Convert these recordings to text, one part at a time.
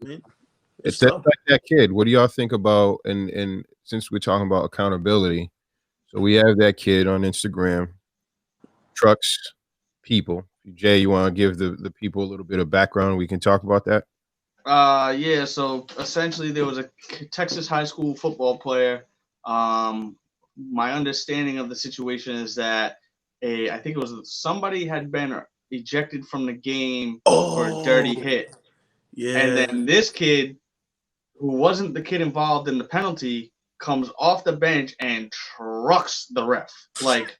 man. It's like that kid. What do y'all think about? And since we're talking about accountability, so we have that kid on Instagram, trucks people. Jay, you want to give the people a little bit of background? We can talk about that. Yeah. So essentially, there was a Texas high school football player. My understanding of the situation is that I think it was somebody had been ejected from the game for a dirty hit, and Yeah. then this kid, who wasn't the kid involved in the penalty, comes off the bench and trucks the ref. Like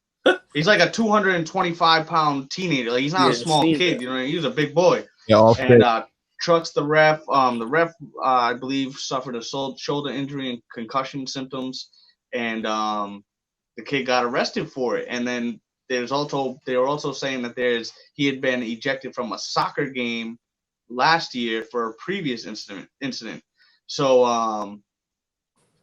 he's like a 225-pound teenager. Like he's not a small kid, you know. He's a big boy. Yeah, and trucks the ref. The ref, I believe, suffered a shoulder injury and concussion symptoms, and the kid got arrested for it. And then they were also saying that he had been ejected from a soccer game last year for a previous incident. So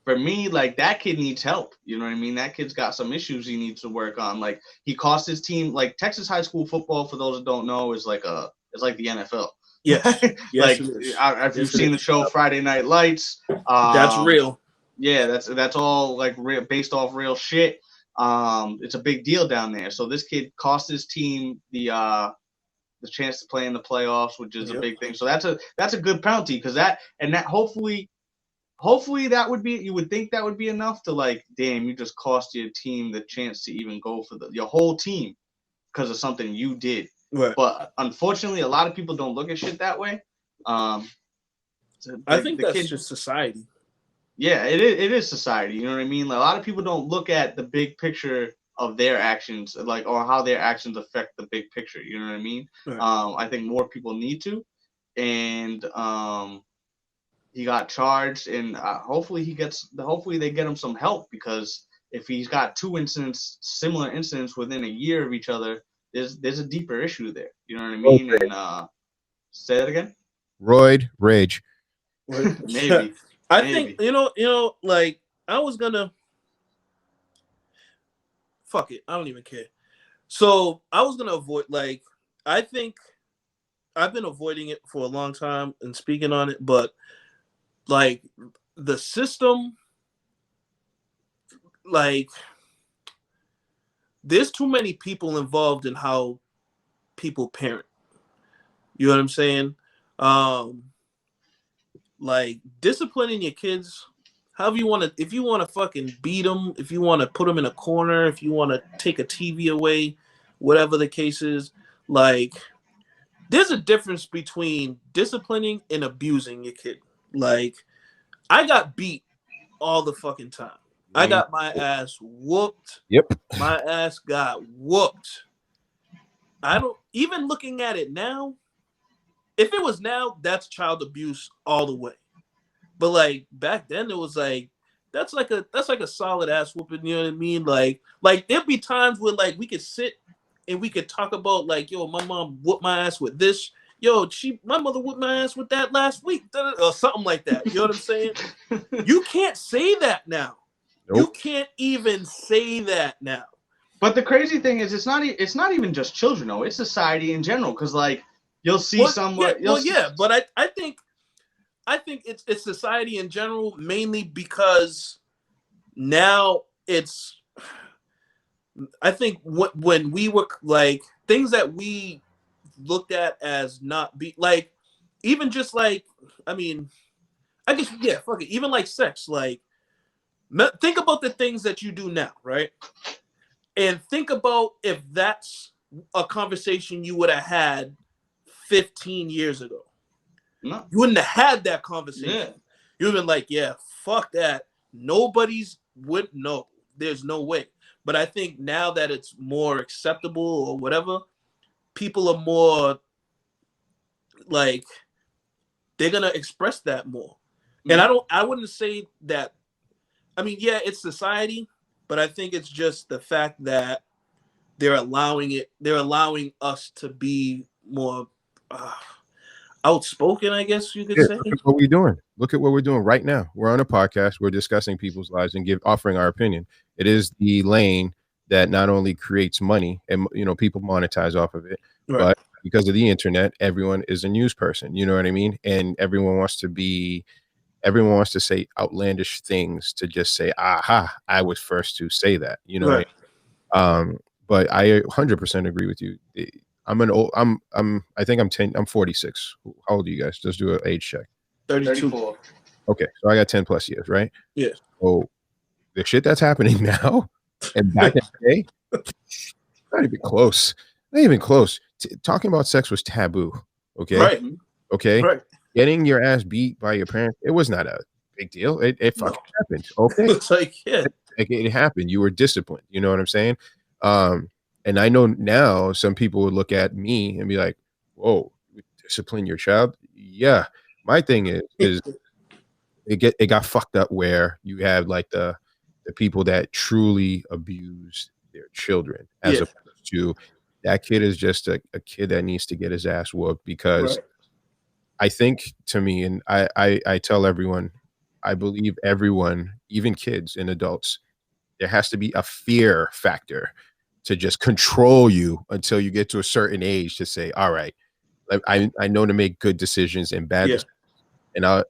for me, like that kid needs help. You know what I mean? That kid's got some issues he needs to work on. Like he cost his team. Like Texas high school football, for those that don't know, is like the NFL. Yes. Like it is. if you've seen the show Friday Night Lights, that's real. Yeah, that's all like based off real shit. It's a big deal down there. So this kid cost his team the chance to play in the playoffs, which is a big thing. So that's a good penalty because that hopefully that would be, you would think that would be enough to like, damn, you just cost your team the chance to even go for your whole team because of something you did. Right. But unfortunately, a lot of people don't look at shit that way. I think that's just society. Yeah, it is society. You know what I mean? Like, a lot of people don't look at the big picture of their actions, like, or how their actions affect the big picture. You know what I mean? Right. I think more people need to. And he got charged, and hopefully they get him some help, because if he's got similar incidents within a year of each other, there's a deeper issue there. You know what I mean? Okay. And say that again. Roid rage. Maybe. I think you know, like I was gonna fuck it. I don't even care. So I was gonna avoid. Like I think I've been avoiding it for a long time and speaking on it, but like the system, like there's too many people involved in how people parent. You know what I'm saying? Like disciplining your kids, however you want to. If you want to fucking beat them, if you want to put them in a corner, if you want to take a TV away, whatever the case is, like there's a difference between disciplining and abusing your kid. Like I got beat all the fucking time. I got my ass whooped. Yep. My ass got whooped. I don't even looking at it now. If it was now, that's child abuse all the way. But like back then, it was like that's like a solid ass whooping. You know what I mean? Like there'd be times where like we could sit and we could talk about like, yo, my mom whooped my ass with this. Yo, my mother whooped my ass with that last week, or something like that. You know what I'm saying? You can't say that now. Nope. You can't even say that now. But the crazy thing is, it's not even just children, though. It's society in general, because like you'll see someone. Yeah, but I think it's society in general, mainly because now it's. I think when we were like things that we looked at as not be like, even just like, I mean, I guess fuck it, even like sex, like. Think about the things that you do now, right? And think about if that's a conversation you would have had 15 years ago. No. You wouldn't have had that conversation. Yeah. You would have been like, yeah, fuck that. Nobody's would know. There's no way. But I think now that it's more acceptable or whatever, people are more like, they're going to express that more. Mm-hmm. And I wouldn't say that. I mean, yeah, it's society, but I think it's just the fact that they're allowing us to be more outspoken, I guess you could say. Look at what we're doing. Look at what we're doing right now. We're on a podcast. We're discussing people's lives and offering our opinion. It is the lane that not only creates money and people monetize off of it, right, but because of the internet, everyone is a news person. You know what I mean? And everyone wants to say outlandish things to just say, aha, I was first to say that. You know what I Right. But I 100% agree with you. I think I'm 46. How old are you guys? Let's do an age check. 32. 34. Okay, so I got 10 plus years, right? Yeah. So the shit that's happening now and back in the day, not even close. Not even close. Talking about sex was taboo. Okay. Right. Okay. Right. Getting your ass beat by your parents, it was not a big deal. It fucking happened. Okay. It's like, yeah. It happened. You were disciplined. You know what I'm saying? And I know now some people would look at me and be like, whoa, you discipline your child? Yeah. My thing is it got fucked up where you have like the people that truly abuse their children as Yeah. opposed to that kid is just a kid that needs to get his ass whooped because Right. I think to me, and I tell everyone, I believe everyone, even kids and adults, there has to be a fear factor to just control you until you get to a certain age to say, all right, I know to make good decisions and bad Yeah. decisions.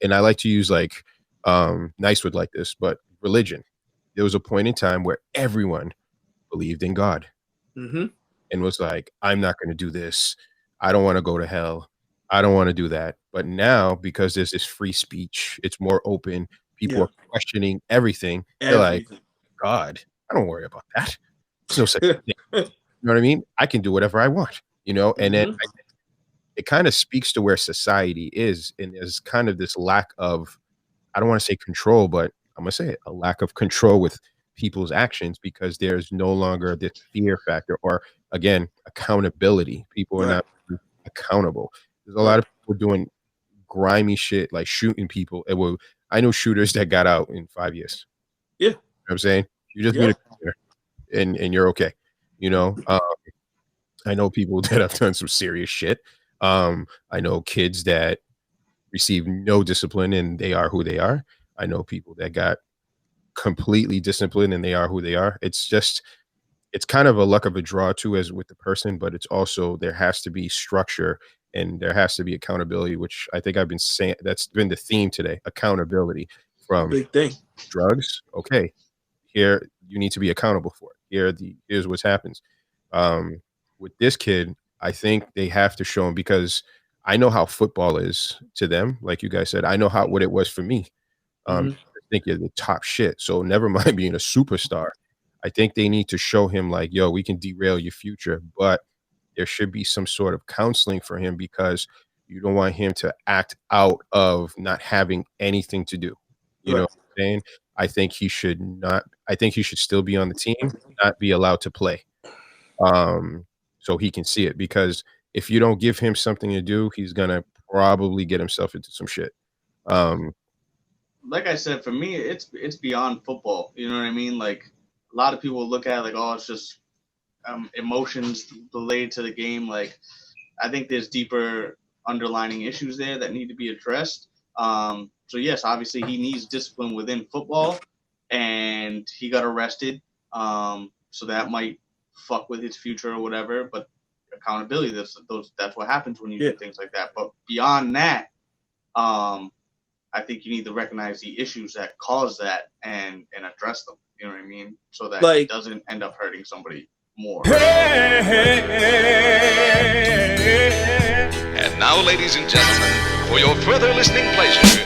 And I like to use like nice would like this, but religion. There was a point in time where everyone believed in God Mm-hmm. and was like, I'm not going to do this. I don't want to go to hell. I don't want to do that. But now, because there's this free speech, it's more open. People Yeah. are questioning everything. They're like, Everything. God, I don't worry about that. There's no such thing. You know what I mean? I can do whatever I want, and then Mhm. it kind of speaks to where society is. And there's kind of this lack of, I don't want to say control, but I'm going to say it, a lack of control with people's actions because there's no longer this fear factor or, again, accountability. People are Right. not accountable. There's a Right. lot of people doing grimy shit like shooting people. I know shooters that got out in 5 years. Yeah. You know what I'm saying? You just Yeah. meet a shooter and you're okay. I know people that have done some serious shit. I know kids that receive no discipline and they are who they are. I know people that got completely disciplined and they are who they are. It's kind of a luck of a draw too as with the person, but it's also there has to be structure and there has to be accountability, which I think I've been saying that's been the theme today. Accountability from Big thing. drugs. Okay, here you need to be accountable for it. Here's what happens. With this kid, I think they have to show him because I know how football is to them. Like you guys said, I know what it was for me. Mhm. I think you're the top shit. So never mind being a superstar. I think they need to show him like, yo, we can derail your future, but there should be some sort of counseling for him because you don't want him to act out of not having anything to do. You know Right. what I'm saying? I think he should still be on the team, not be allowed to play. So he can see it because if you don't give him something to do, he's gonna probably get himself into some shit. Like I said, for me, it's beyond football. You know what I mean? Like a lot of people look at it like, oh, it's just emotions related to the game. Like I think there's deeper underlining issues there that need to be addressed. So yes, obviously he needs discipline within football, and he got arrested. So that might fuck with his future or whatever. But accountability, that's what happens when you Yeah. do things like that. But beyond that, I think you need to recognize the issues that cause that and address them. You know what I mean? So that it doesn't end up hurting somebody more. And now, ladies and gentlemen, for your further listening pleasure,